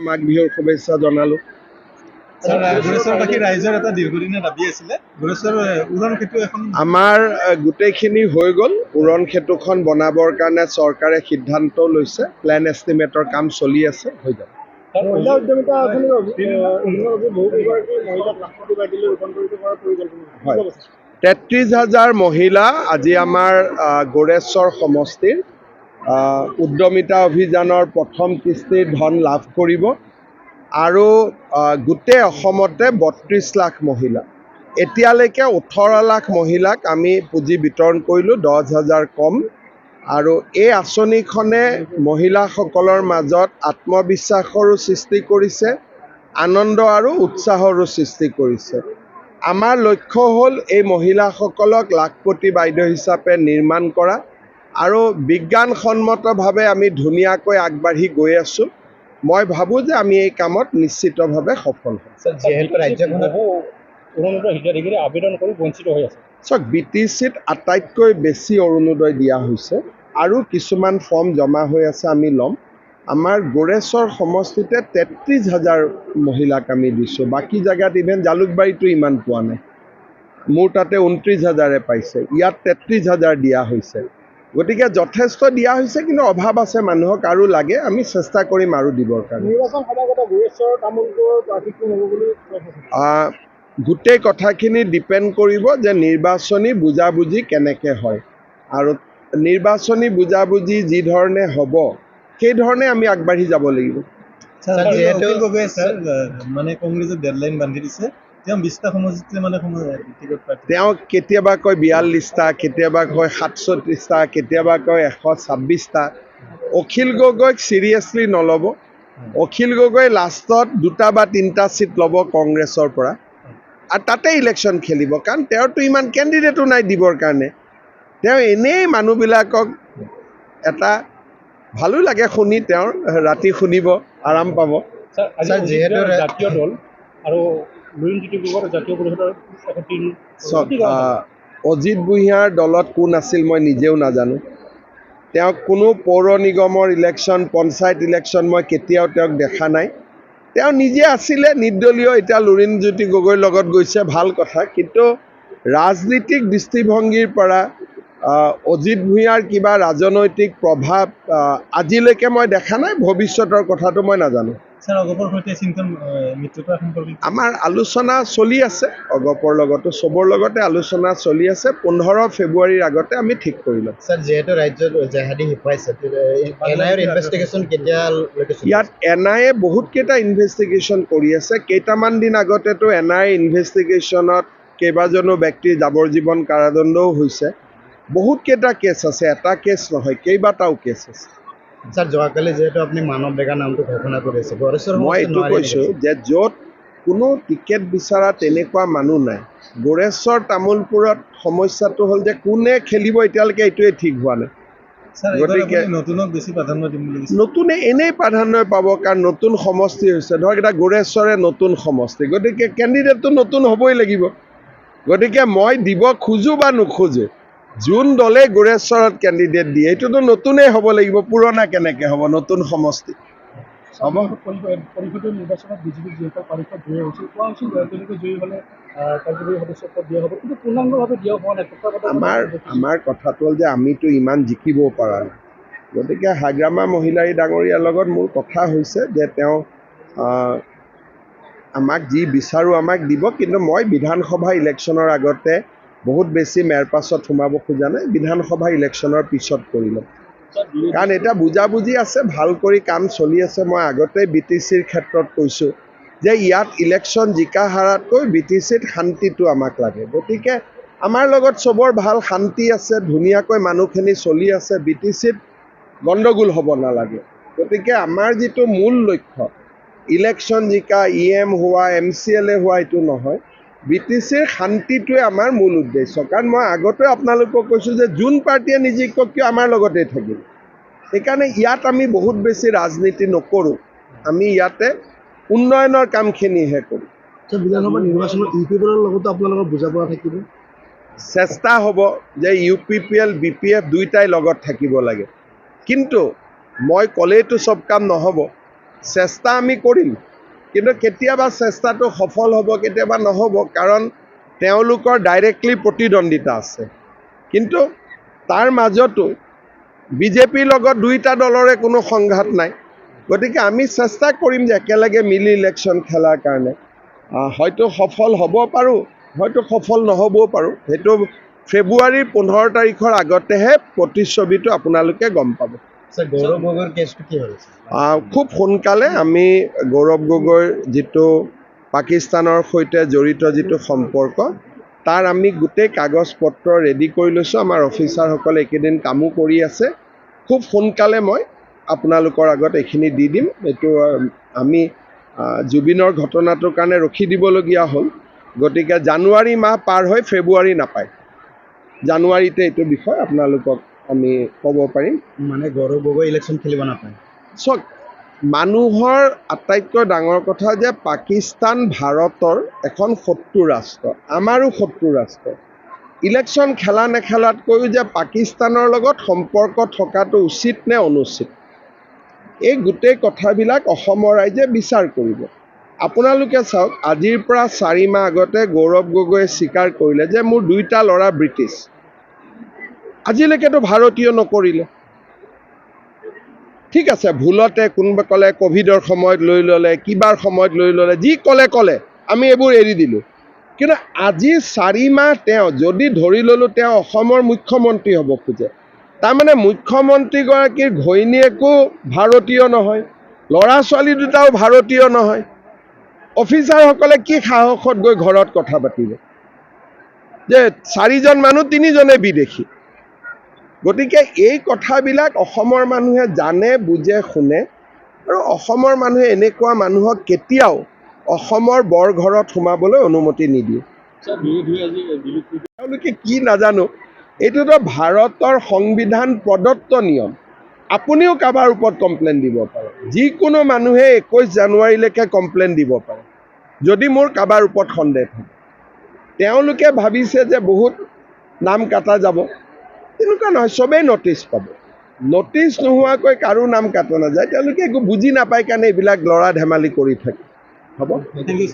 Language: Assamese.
মাঘ বিহুৰ শুভেচ্ছা জনালো। গুৰেশ্বৰবাসী ৰাইজৰ এটা দীৰ্ঘদিনীয়া দাবী আছিলে গুৰেশ্বৰ উৰণ সেতু এখন আমাৰ গোটেইখিনি হৈ গ'ল। উৰণ সেতুখন বনাবৰ কাৰণে চৰকাৰে সিদ্ধান্ত লৈছে, প্লেন এষ্টিমেটৰ কাম চলি আছে, হৈ যাব। মহিলা উদ্যমিতা আঁচনিৰ অধীনত বহুকেইগৰাকী মহিলাক লাখপতি বাইদেউলৈ ৰূপান্তৰিত কৰাৰ পৰিকল্পনা হয়, 33,000 মহিলা আজি আমাৰ গোৰেশ্বৰ সমষ্টিৰ উদ্যমিতা অভিযানৰ প্ৰথম কিস্তিৰ ধন লাভ কৰিব আৰু গোটেই অসমতে 32 লাখ মহিলা, এতিয়ালৈকে 18 লাখ মহিলাক আমি পুঁজি বিতৰণ কৰিলোঁ, 10,000 কম। আৰু এই আঁচনিখনে মহিলাসকলৰ মাজত আত্মবিশ্বাসৰো সৃষ্টি কৰিছে, আনন্দ আৰু উৎসাহৰো সৃষ্টি কৰিছে। আমাৰ লক্ষ্য হ'ল এই মহিলাসকলক লাখপতি বাইদেউ হিচাপে নিৰ্মাণ কৰা আৰু বিজ্ঞানসন্মতভাৱে আমি ধুনীয়াকৈ আগবাঢ়ি গৈ আছোঁ। মই ভাবোঁ যে আমি এই কামত নিশ্চিতভাৱে সফল হ'ম। যিহেতু ৰাজ্যখনত অৰুণোদয় হিতাধিকাৰী আবেদন কৰি বঞ্চিত হৈ আছে। চাওক, BTCত আটাইতকৈ বেছি অৰুণোদয় দিয়া হৈছে আৰু কিছুমান ফৰ্ম জমা হৈ আছে, আমি ল'ম। আমাৰ গোৰেশ্বৰ সমষ্টিতে 33,000 মহিলাক আমি দিছোঁ, বাকী জেগাত ইভেন জালুকবাৰীতো ইমান পোৱা নাই। মোৰ তাতে 29,000 পাইছে, ইয়াত 33,000 দিয়া হৈছে। গতিকে যথেষ্ট দিয়া হৈছে, কিন্তু অভাৱ আছে, মানুহক আৰু লাগে, আমি চেষ্টা কৰিম আৰু দিবৰ কাৰণে। নিৰ্বাচন সমাগত গুৰেশ্বৰ তামোলপুৰৰ প্ৰাৰ্থী কোন হ'ব বুলি গোটেই কথাখিনি ডিপেণ্ড কৰিব যে নিৰ্বাচনী বুজাবুজি কেনেকৈ হয়, আৰু নিৰ্বাচনী বুজাবুজি যি ধৰণে হ'ব সেইধৰণে আমি আগবাঢ়ি যাব লাগিব। অখিল গগৈয়ে মানে কংগ্ৰেছে ডেডলাইন বান্ধি দিছে, তেওঁ 20টা সমষ্টিলে মানে ব্যক্তিগত প্ৰাৰ্থী। তেওঁ কেতিয়াবা কয় 42টা, কেতিয়াবা কয় 67টা, কেতিয়াবা কয় 126টা। অখিল গগৈক চিৰিয়াছলি নল'ব। অখিল গগৈ লাষ্টত 2টা বা 3টা চিট ল'ব কংগ্ৰেছৰ পৰা আৰু তাতে ইলেকশ্যন খেলিব, কাৰণ তেওঁৰতো ইমান কেণ্ডিডেটো নাই দিবৰ কাৰণে। তেওঁ এনেই মানুহবিলাকক এটা ভালো লাগে শুনি, তেওঁৰ ৰাতি শুনিব, আৰাম পাব। যিহেতু জাতীয় দল আৰু লুৰিণজ্যোতি গগৈৰ জাতীয় পৰিষদৰ চাওক, অজিত ভূঞাৰ দলত কোন আছিল মই নিজেও নাজানো। তেওঁক কোনো পৌৰ নিগমৰ ইলেকশ্যন, পঞ্চায়ত ইলেকশ্যন মই কেতিয়াও তেওঁক দেখা নাই। তেওঁ নিজে আছিলে নিৰ্দলীয়, এতিয়া লুৰিণজ্যোতি গগৈৰ লগত গৈছে, ভাল কথা। কিন্তু ৰাজনীতিক দৃষ্টিভংগীৰ পৰা অজিত ভূঞাৰ কিবা ৰাজনৈতিক প্ৰভাৱ আজিলৈকে মই দেখা নাই, ভৱিষ্যতৰ কথাটো মই নাজানো। অগপৰ সৈতে চিন্তন মিত্ৰতা সম্পৰ্কিত আমাৰ আলোচনা চলি আছে, অগপৰ লগতো চবৰ লগতে আলোচনা চলি আছে। 15 ফেব্ৰুৱাৰীৰ আগতে আমি ঠিক কৰি ল'ম। যিহেতু ৰাজ্যত জেহাদী শিপাইছে, এনআইৰ ইনভেষ্টিগেশ্যন কেতিয়ালৈকে? ইয়াত NIA বহুতকেইটা ইনভেষ্টিগেশ্যন কৰি আছে। কেইটামান দিন আগতেতো NIA ইনভেষ্টিগেশ্যনত কেইবাজনো ব্যক্তিৰ যাৱজ্জীৱন কাৰাদণ্ডও হৈছে। বহুতকেইটা কেছ আছে, এটা কেছ নহয়, কেইবাটাও কেছ আছে। যোৱাকালি যিহেতু আপুনি মানৱ ডেকাৰ নামটো ঘোষণা কৰিছে, মই এইটো কৈছোঁ যে য'ত কোনো টিকেট বিচৰা তেনেকুৱা মানুহ নাই। গোৰেশ্বৰ তামোলপুৰত সমস্যাটো হ'ল যে কোনে খেলিব এতিয়ালৈকে এইটোৱে ঠিক হোৱা নাই। গতিকে নতুনক বেছি প্ৰাধান্য দিম বুলি নতুনে এনেই প্ৰাধান্য পাব, কাৰণ নতুন সমষ্টি হৈছে। ধৰক এতিয়া গোৰেশ্বৰে নতুন সমষ্টি, গতিকে কেণ্ডিডেটটো নতুন হ'বই লাগিব। গতিকে মই দিব খোজোঁ বা নোখোজোঁ, যোন দলে গোৰেশ্বৰত কেণ্ডিডেট দিয়ে এইটোতো নতুনেই হ'ব লাগিব, পুৰণা কেনেকৈ হ'ব, নতুন সমষ্টি হ'ব। পৰিষদীয় নিৰ্বাচনত বিজেপি যিসকল পাৰিষদ জয়ী হৈছিল, কোৱা হৈছিল তেওঁলোকে জয়ী হ'লে কাৰ্যবাহী সদস্যত্ব দিয়া হ'ব, কিন্তু পূৰ্ণাংগভাৱে দিয়া হোৱা নাই। আমাৰ কথাটো হ'ল যে আমিতো ইমান জিকিবও পৰা নাই। গতিকে হাগ্ৰামা মহিলাৰী ডাঙৰীয়াৰ লগত মোৰ কথা হৈছে যে তেওঁ আমাক যি বিচাৰোঁ আমাক দিব, কিন্তু মই বিধানসভা ইলেকশ্যনৰ আগতে বহুত বেছি মেৰপাছত সোমাব খোজা নাই। বিধানসভা ইলেকশ্যনৰ পিছত কৰি ল'ম, কাৰণ এতিয়া বুজাবুজি আছে, ভাল কৰি কাম চলি আছে। মই আগতেই BTCৰ ক্ষেত্ৰত কৈছোঁ যে ইয়াত ইলেকশ্যন জিকা হাৰাতকৈ BTCত শান্তিটো আমাক লাগে। গতিকে আমাৰ লগত চবৰ ভাল শান্তি আছে, ধুনীয়াকৈ মানুহখিনি চলি আছে। BTCত গণ্ডগোল হ'ব নালাগে। গতিকে আমাৰ যিটো মূল লক্ষ্য, ইলেকশ্যন জিকা, EM হোৱা, MCLA হোৱা, এইটো নহয়। BTCৰ শান্তিটোৱে আমাৰ মূল উদ্দেশ্য। কাৰণ মই আগতে আপোনালোকক কৈছোঁ যে যোন পাৰ্টীয়ে নিজিকক কিয় আমাৰ লগতেই থাকিব। সেইকাৰণে ইয়াত আমি বহুত বেছি ৰাজনীতি নকৰোঁ, আমি ইয়াতে উন্নয়নৰ কামখিনিহে কৰোঁ। বিধানসভা নিৰ্বাচনত UPPৰ লগতো আপোনালোকৰ বুজাপৰা থাকিব। চেষ্টা হ'ব যে UPPL, BPF দুইটাই লগত থাকিব লাগে। কিন্তু মই ক'লেইতো চব কাম নহ'ব। চেষ্টা আমি কৰিম, কিন্তু কেতিয়াবা চেষ্টাটো সফল হ'ব, কেতিয়াবা নহ'ব, কাৰণ তেওঁলোকৰ ডাইৰেক্টলি প্ৰতিদ্বন্দ্বিতা আছে। কিন্তু তাৰ মাজতো বিজেপিৰ লগত দুইটা দলৰে কোনো সংঘাত নাই, গতিকে আমি চেষ্টা কৰিম যে একেলগে মিলি ইলেকশ্যন খেলাৰ কাৰণে। হয়তো সফল হ'ব পাৰোঁ, হয়তো সফল নহ'বও পাৰোঁ। সেইটো ফেব্ৰুৱাৰীৰ 15 তাৰিখৰ আগতেহে প্ৰতিচ্ছবিটো আপোনালোকে গম পাব। স্যাৰ গৌৰব গগৈৰ কেছটো কি হ'ল? খুব সোনকালে আমি গৌৰৱ গগৈৰ যিটো পাকিস্তানৰ সৈতে জড়িত যিটো সম্পৰ্ক, তাৰ আমি গোটেই কাগজ পত্ৰ ৰেডি কৰি লৈছোঁ। আমাৰ অফিচাৰসকলে এইকেইদিন কামো কৰি আছে। খুব সোনকালে মই আপোনালোকৰ আগত এইখিনি দি দিম। এইটো আমি জুবিনৰ ঘটনাটোৰ কাৰণে ৰখি দিবলগীয়া হ'ল, গতিকে জানুৱাৰী মাহ পাৰ হৈ ফেব্ৰুৱাৰী নাপায়, জানুৱাৰীতে এইটো বিষয় আপোনালোকক আমি ক'ব পাৰিম। মানে গৌৰৱ গগৈ ইলেকশ্যন খেলিব নাপায়। চাওক, মানুহৰ আটাইতকৈ ডাঙৰ কথা যে পাকিস্তান ভাৰতৰ এখন শত্ৰু ৰাষ্ট্ৰ, আমাৰো শত্ৰু ৰাষ্ট্ৰ। ইলেকশ্যন খেলা নেখেলাতকৈও যে পাকিস্তানৰ লগত সম্পৰ্ক থকাটো উচিত নে অনুচিত, এই গোটেই কথাবিলাক অসমৰ ৰাইজে বিচাৰ কৰিব। আপোনালোকে চাওক, আজিৰ পৰা 4 মাহ আগতে গৌৰৱ গগৈয়ে স্বীকাৰ কৰিলে যে মোৰ 2টা ল'ৰা ব্ৰিটিছ। আজিলৈকেতো ভাৰতীয় নকৰিলে। ঠিক আছে, ভুলতে কোনোবা ক'লে ক'ভিডৰ সময়ত লৈ ল'লে, কিবাৰ সময়ত লৈ ল'লে, যি ক'লে আমি এইবোৰ এৰি দিলোঁ। কিন্তু আজি 4 মাহ তেওঁ যদি ধৰি ল'লোঁ তেওঁ অসমৰ মুখ্যমন্ত্ৰী হ'ব খোজে, তাৰমানে মুখ্যমন্ত্ৰীগৰাকীৰ ঘৈণীয়েকো ভাৰতীয় নহয়, ল'ৰা ছোৱালী দুটাও ভাৰতীয় নহয়। অফিচাৰসকলে কি সাহসত গৈ ঘৰত কথা পাতিব যে 4জন মানুহ 3জনে বিদেশী? গতিকে এই কথাবিলাক অসমৰ মানুহে জানে, বুজে, শুনে, আৰু অসমৰ মানুহে এনেকুৱা মানুহক কেতিয়াও অসমৰ বৰঘৰত সোমাবলৈ অনুমতি নিদিয়ে। তেওঁলোকে কি নাজানো, এইটোতো ভাৰতৰ সংবিধান প্ৰদত্ত নিয়ম। আপুনিও কাৰোবাৰ ওপৰত কমপ্লেইন দিব পাৰে, যিকোনো মানুহে 21 জানুৱাৰীলৈকে কমপ্লেইন দিব পাৰে যদি মোৰ কাৰোবাৰ ওপৰত সন্দেহ থাকে। তেওঁলোকে ভাবিছে যে বহুত নাম কাটা যাব, তেনেকুৱা নহয়, চবেই নটিচ পাব। নটিচ নোহোৱাকৈ কাৰো নাম কাটা নাযায়। তেওঁলোকে একো বুজি নাপায় কাৰণে এইবিলাক ল'ৰা ধেমালি কৰি থাকে। হ'ব। Thank you sir.